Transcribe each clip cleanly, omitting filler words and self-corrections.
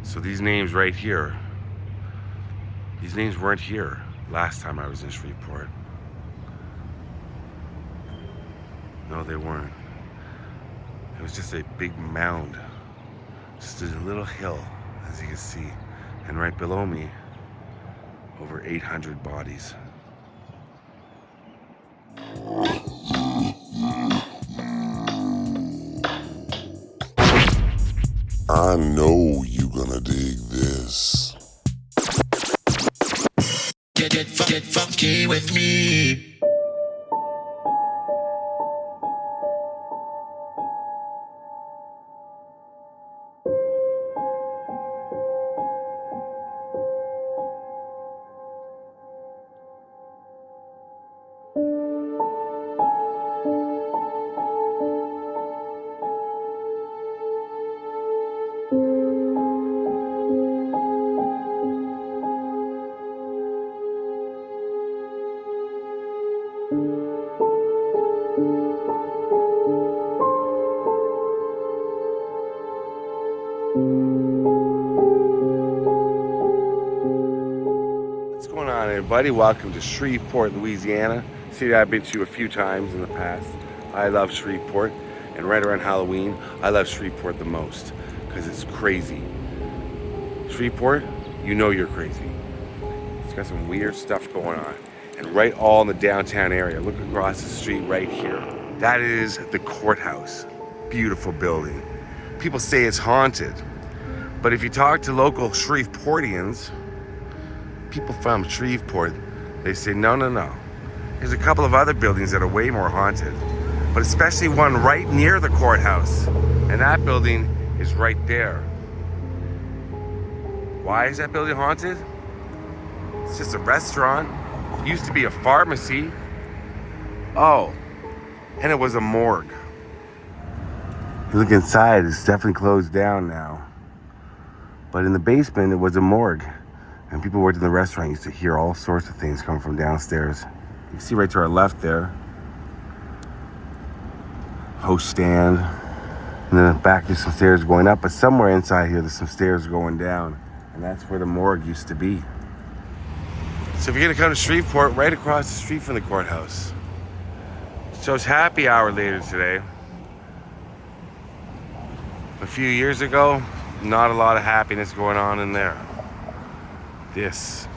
So these names right here, these names weren't here last time I was in Shreveport. No, they weren't. It was just a big mound. Just a little hill, as you can see. And right below me, over 800 bodies. I know you gonna dig this. Get funky with me. What's going on, everybody? Welcome to Shreveport, Louisiana. City I've been to a few times in the past. I love Shreveport, and right around Halloween, I love Shreveport the most because it's crazy. Shreveport, you know you're crazy. It's got some weird stuff going on, and right all in the downtown area. Look across the street right here. That is the courthouse. Beautiful building. People say it's haunted, but if you talk to local Shreveportians, people from Shreveport, they say, no. There's a couple of other buildings that are way more haunted, but especially one right near the courthouse. And that building is right there. Why is that building haunted? It's just a restaurant. It used to be a pharmacy. Oh, and it was a morgue. You look inside, it's definitely closed down now. But in the basement, it was a morgue. And people who worked in the restaurant used to hear all sorts of things coming from downstairs. You can see right to our left there, host stand. And then back there's some stairs going up, but somewhere inside here there's some stairs going down. And that's where the morgue used to be. So if you're gonna come to Shreveport, right across the street from the courthouse. So it's happy hour later today. A few years ago, not a lot of happiness going on in there. This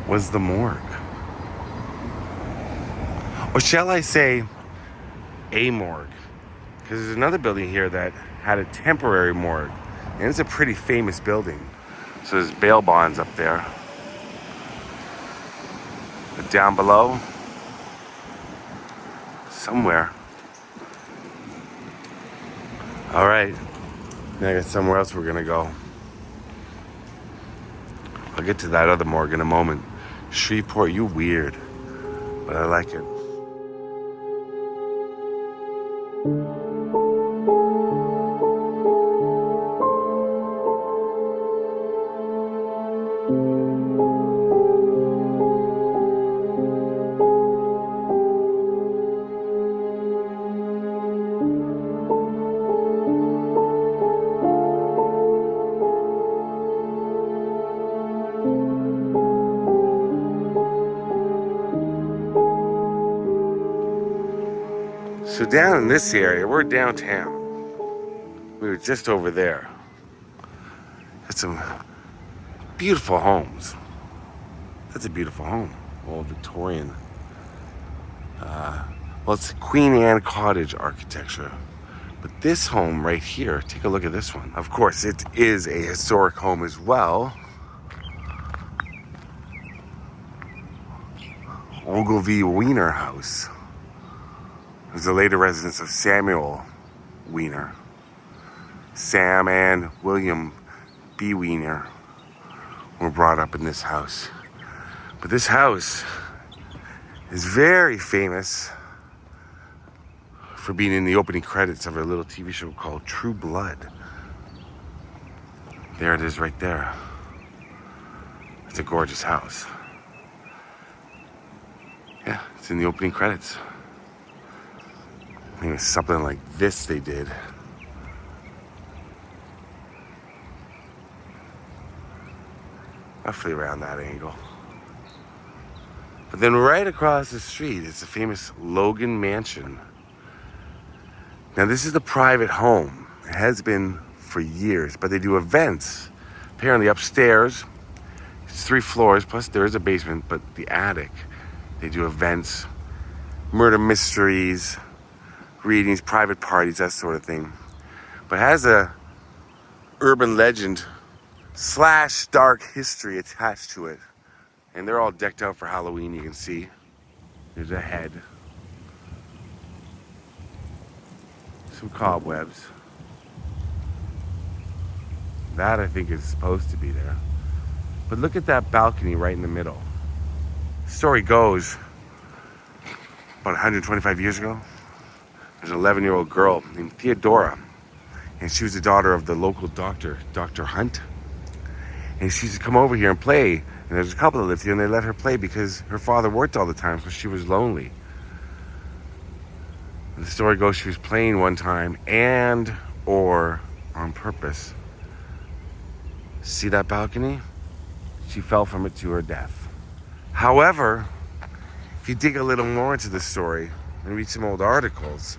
was the morgue. Or shall I say, a morgue? Because there's another building here that had a temporary morgue. And it's a pretty famous building. So there's bail bonds up there. But down below, somewhere. All right, now I got somewhere else we're gonna go. I'll get to that other morgue in a moment. Shreveport, you weird, but I like it. So down in this area, we're downtown. We were just over there. Got some beautiful homes. That's a beautiful home. Old Victorian. Well, it's Queen Anne cottage architecture. But this home right here, take a look at this one. Of course, it is a historic home as well. Ogilvy Wiener House. It was the later residence of Samuel Wiener. Sam and William B. Wiener were brought up in this house. But this house is very famous for being in the opening credits of a little TV show called True Blood. There it is right there. It's a gorgeous house. Yeah, it's in the opening credits. I think it's something like this they did. roughly around that angle. But then right across the street is the famous Logan Mansion. Now this is the private home. It has been for years, but they do events. Apparently upstairs, it's 3 floors, plus there is a basement, but the attic, they do events, murder mysteries, readings, private parties, that sort of thing. But it has a urban legend / dark history attached to it. And they're all decked out for Halloween, you can see. There's a head. Some cobwebs. That I think is supposed to be there. But look at that balcony right in the middle. The story goes, about 125 years ago, there's an 11-year-old girl named Theodora. And she was the daughter of the local doctor, Dr. Hunt. And she used to come over here and play. And there's a couple that lived here, and they let her play because her father worked all the time, so she was lonely. And the story goes she was playing one time, or on purpose. See that balcony? She fell from it to her death. However, if you dig a little more into the story and read some old articles,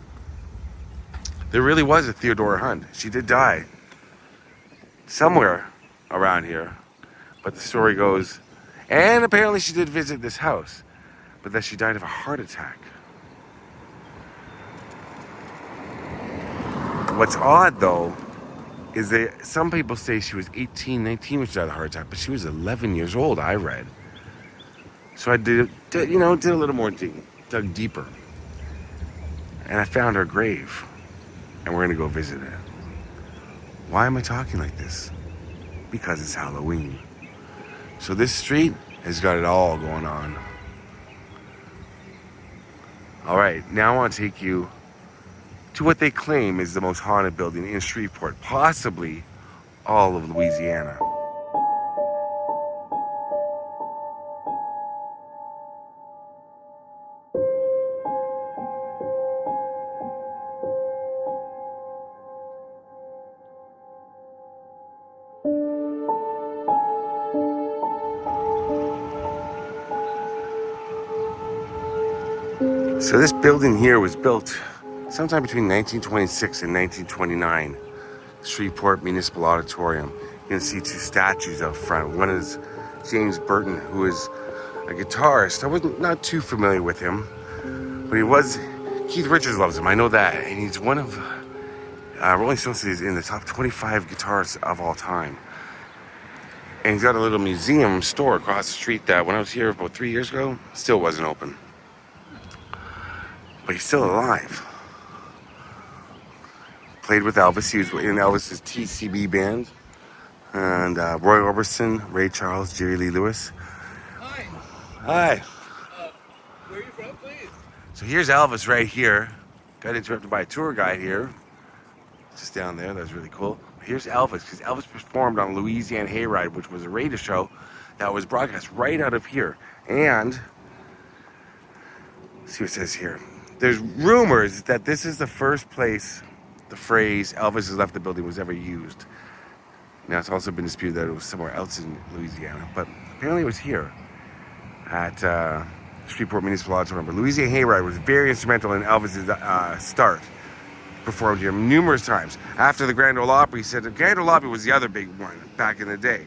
there really was a Theodora Hunt. She did die somewhere around here. But the story goes, and apparently she did visit this house, but that she died of a heart attack. What's odd, though, is that some people say she was 18, 19 when she died of a heart attack, but she was 11 years old, I read. So I did a little more digging, dug deeper. And I found her grave, and we're going to go visit it. Why am I talking like this? Because it's Halloween. So this street has got it all going on. All right, now I want to take you to what they claim is the most haunted building in Shreveport, possibly all of Louisiana. So this building here was built sometime between 1926 and 1929. Shreveport Municipal Auditorium. You can see 2 statues out front. One is James Burton, who is a guitarist. I wasn't not too familiar with him, but he was. Keith Richards loves him. I know that, and he's one of Rolling Stone says in the top 25 guitarists of all time. And he's got a little museum store across the street that when I was here about 3 years ago, still wasn't open. But he's still alive. Played with Elvis. He was in Elvis's TCB band. And Roy Orbison, Ray Charles, Jerry Lee Lewis. Hi. Hi. Where are you from, please? So here's Elvis right here. Got interrupted by a tour guide here. Just down there. That was really cool. Here's Elvis, because Elvis performed on Louisiana Hayride, which was a radio show that was broadcast right out of here. And, let's see what it says here. There's rumors that this is the first place the phrase Elvis has left the building was ever used. Now, it's also been disputed that it was somewhere else in Louisiana, but apparently it was here at Shreveport Municipal Auditorium. But Louisiana Hayride was very instrumental in Elvis's start. Performed here numerous times. After the Grand Ole Opry, he said the Grand Ole Opry was the other big one back in the day.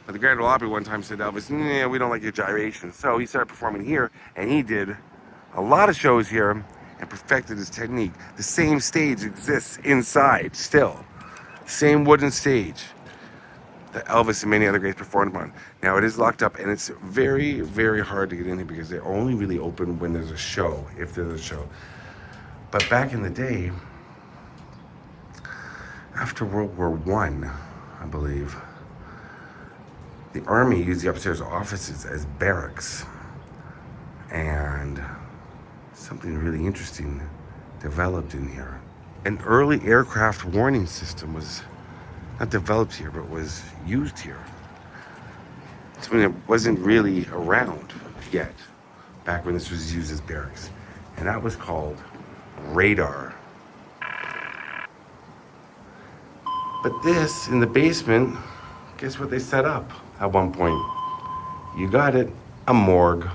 But the Grand Ole Opry one time said, Elvis, nah, we don't like your gyrations. So he started performing here, and he did a lot of shows here and perfected his technique. The same stage exists inside still. Same wooden stage that Elvis and many other greats performed on. Now it is locked up, and it's very, very hard to get in here because they only really open when there's a show, if there's a show. But back in the day, after World War I believe, the Army used the upstairs offices as barracks. And something really interesting developed in here. An early aircraft warning system was not developed here, but was used here. Something that wasn't really around yet, back when this was used as barracks. And that was called radar. But this, in the basement, guess what they set up at one point? You got it, a morgue.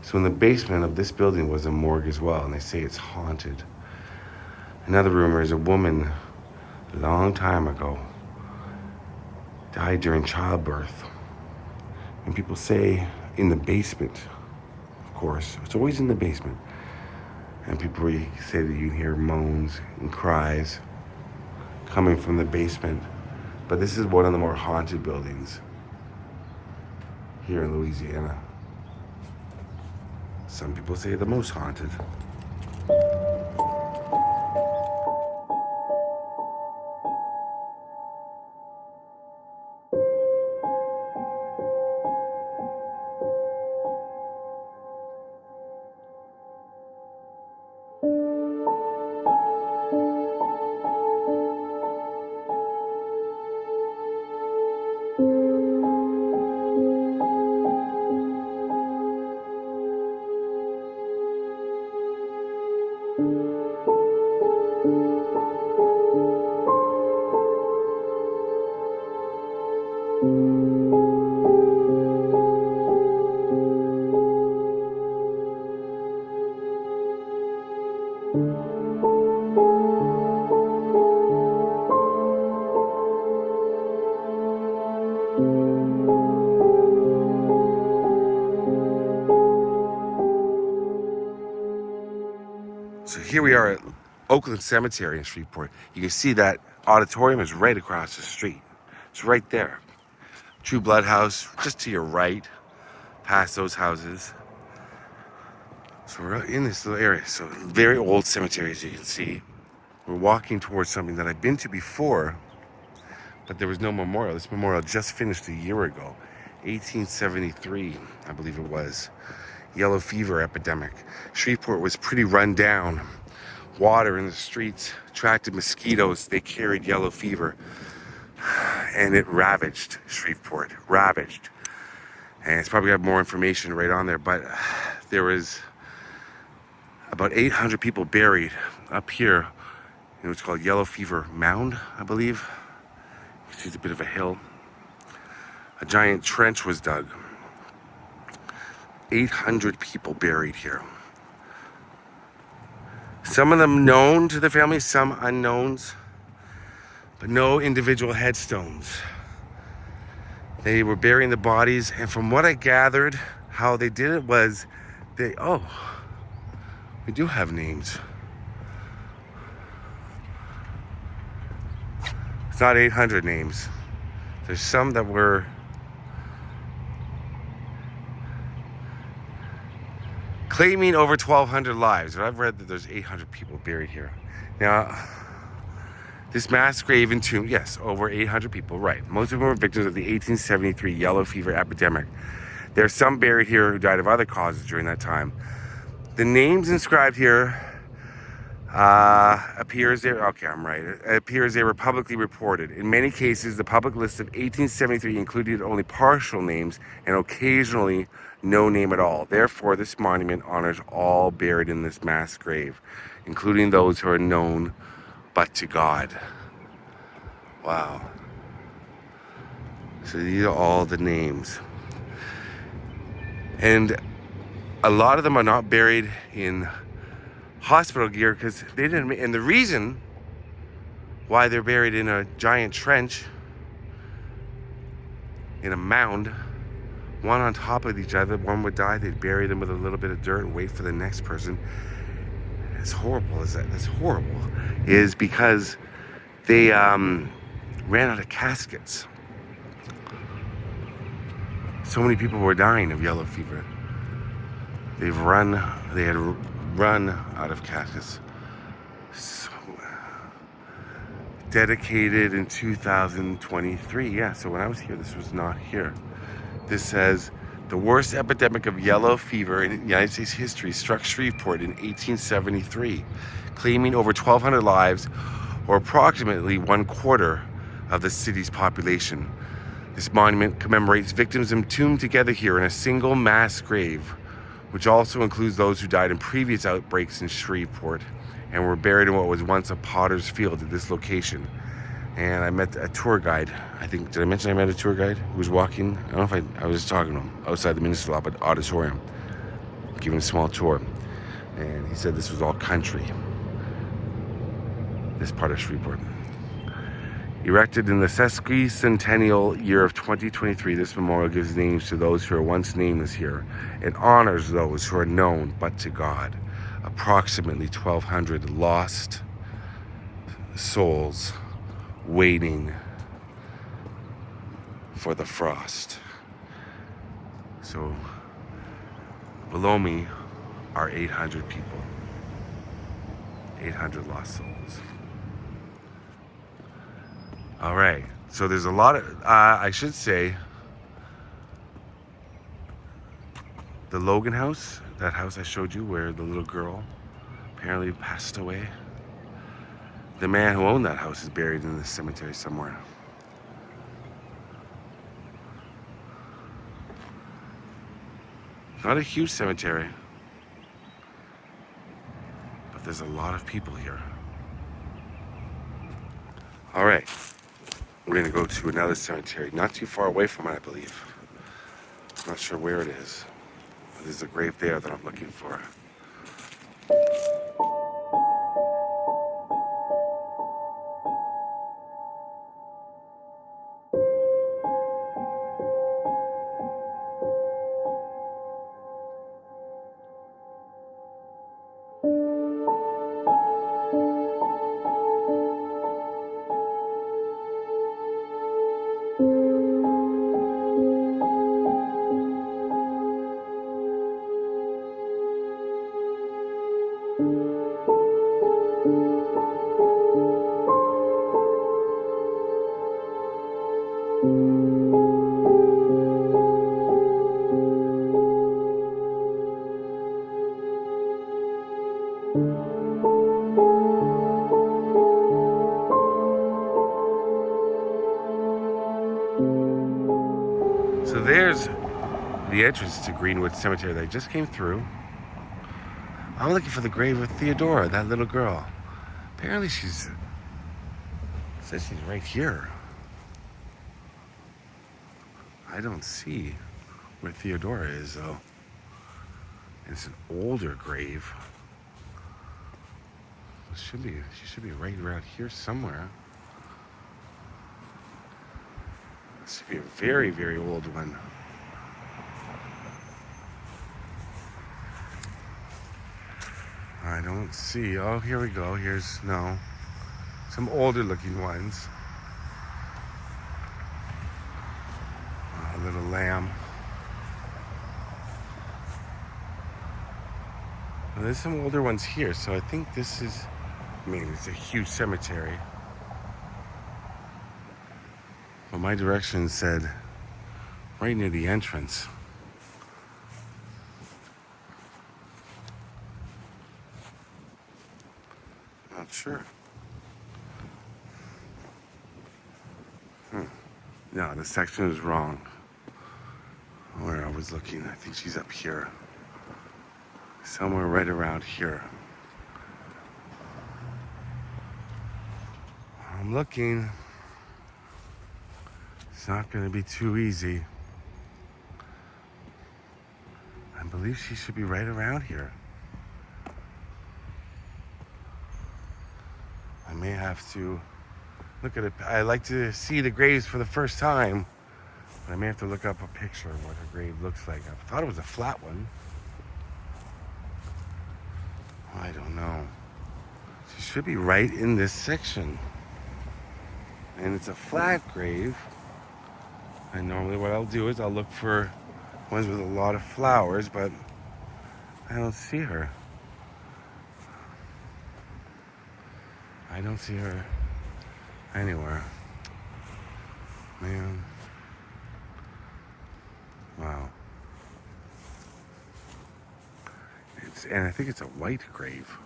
So in the basement of this building was a morgue as well, and they say it's haunted. Another rumor is a woman a long time ago died during childbirth. And people say in the basement, of course, it's always in the basement. And people say that you hear moans and cries coming from the basement. But this is one of the more haunted buildings here in Louisiana. Some people say the most haunted. So here we are at Oakland Cemetery in Shreveport. You can see that auditorium is right across the street. It's right there. True Blood House, just to your right, past those houses. So we're in this little area. So very old cemetery, as you can see. We're walking towards something that I've been to before, but there was no memorial. This memorial just finished a year ago, 1873, I believe it was. Yellow fever epidemic. Shreveport was pretty run down. Water in the streets attracted mosquitoes. They carried yellow fever, and it ravaged Shreveport. Ravaged. And it's probably got more information right on there, but there was about 800 people buried up here. It's called Yellow Fever Mound, I believe. You see it's a bit of a hill. A giant trench was dug. 800 people buried here. Some of them known to the family, some unknowns, but no individual headstones. They were burying the bodies, and from what I gathered, how they did it was we do have names. It's not 800 names. There's some that were claiming over 1,200 lives, but I've read that there's 800 people buried here. Now, this mass grave and tomb, yes, over 800 people, right. Most of them were victims of the 1873 yellow fever epidemic. There are some buried here who died of other causes during that time. The names inscribed here appears they were publicly reported. In many cases, the public list of 1873 included only partial names and occasionally no name at all. Therefore, this monument honors all buried in this mass grave, including those who are known but to God. Wow. So these are all the names. And a lot of them are not buried in hospital gear because they didn't, and the reason why they're buried in a giant trench, in a mound, one on top of each other, one would die, they'd bury them with a little bit of dirt and wait for the next person. As horrible as that, that's horrible, is because they ran out of caskets. So many people were dying of yellow fever. They had run out of caskets. So, dedicated in 2023. Yeah, so when I was here, this was not here. This says, the worst epidemic of yellow fever in United States history struck Shreveport in 1873, claiming over 1,200 lives, or approximately 1/4 of the city's population. This monument commemorates victims entombed together here in a single mass grave, which also includes those who died in previous outbreaks in Shreveport and were buried in what was once a potter's field at this location. And I met a tour guide. I think, did I mention I met a tour guide who was walking? I don't know if I was just talking to him outside the Municipal Auditorium, giving a small tour. And he said this was all country, this part of Shreveport. Erected in the sesquicentennial year of 2023, this memorial gives names to those who were once nameless here. It honors those who are known but to God. Approximately 1,200 lost souls waiting for the frost. So below me are 800 people. 800 lost souls. All right, so there's a lot of, I should say, the Logan house, that house I showed you where the little girl apparently passed away. The man who owned that house is buried in the cemetery somewhere. Not a huge cemetery, but there's a lot of people here. All right. We're gonna go to another cemetery, not too far away from it, I believe. I'm not sure where it is, but there's a grave there that I'm looking for. So there's the entrance to Greenwood Cemetery that I just came through. I'm looking for the grave of Theodora, that little girl. Apparently says she's right here. I don't see where Theodora is though. It's an older grave. She should be right around here somewhere. This should be a very, very old one. I don't see. Oh, here we go. Here's, no. Some older looking ones. A little lamb. Well, there's some older ones here, so I think this is, I mean, it's a huge cemetery. Well, my directions said right near the entrance. Not sure. No, the section is wrong. Where I was looking, I think she's up here. Somewhere right around here. I'm looking. It's not going to be too easy. I believe she should be right around here. I may have to look at it. I like to see the graves for the first time. But I may have to look up a picture of what her grave looks like. I thought it was a flat one. I don't know. She should be right in this section. And it's a flat grave. And normally what I'll do is I'll look for ones with a lot of flowers, but I don't see her. I don't see her anywhere. Man. Wow. And I think it's a white grave.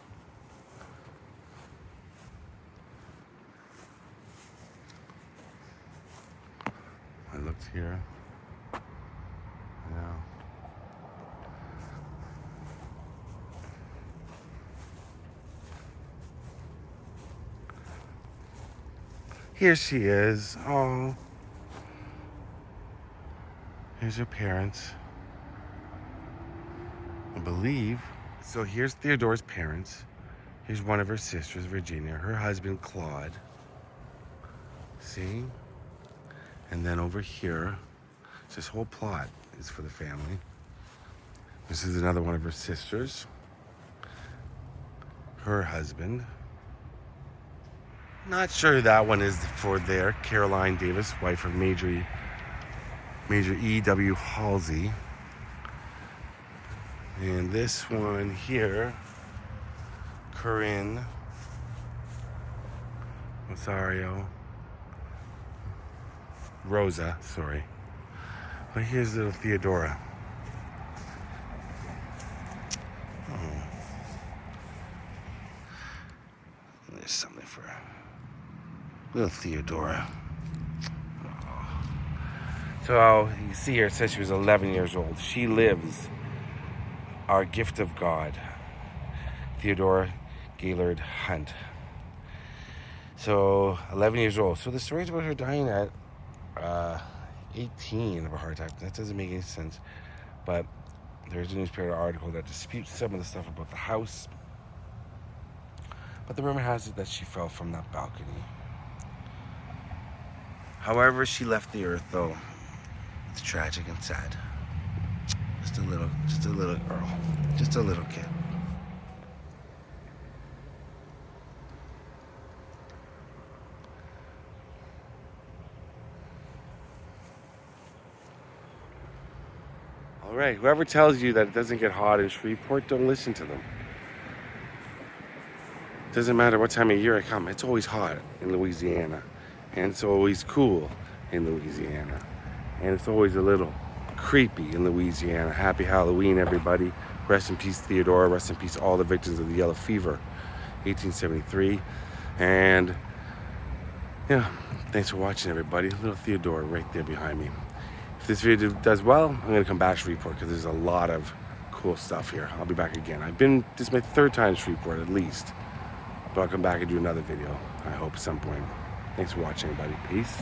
I looked here. Yeah. Here she is. Oh. Here's her parents. I believe. So here's Theodora's parents. Here's one of her sisters, Virginia. Her husband, Claude. See? And then over here, this whole plot is for the family. This is another one of her sisters. Her husband. Not sure who that one is for there. Caroline Davis, wife of Major E.W. Halsey. And this one here, Corinne Rosa, sorry. But here's little Theodora. Oh. There's something for little Theodora. Oh. So you see here, it says she was 11 years old. She lives our gift of God, Theodora Gaylord Hunt. So 11 years old. So the story's about her dying at 18 of a heart attack. That doesn't make any sense. But there's a newspaper article that disputes some of the stuff about the house. But the rumor has it that she fell from that balcony. However, she left the earth, though. It's tragic and sad. Just a little girl. Just a little kid. All right, whoever tells you that it doesn't get hot in Shreveport, don't listen to them. It doesn't matter what time of year I come, it's always hot in Louisiana. And it's always cool in Louisiana. And it's always a little creepy in Louisiana. Happy Halloween, everybody. Rest in peace, Theodora. Rest in peace, all the victims of the yellow fever, 1873. And yeah, thanks for watching, everybody. Little Theodora right there behind me. If this video does well, I'm going to come back to Shreveport because there's a lot of cool stuff here. I'll be back again. This is my third time in Shreveport at least. But I'll come back and do another video, I hope, at some point. Thanks for watching, everybody. Peace.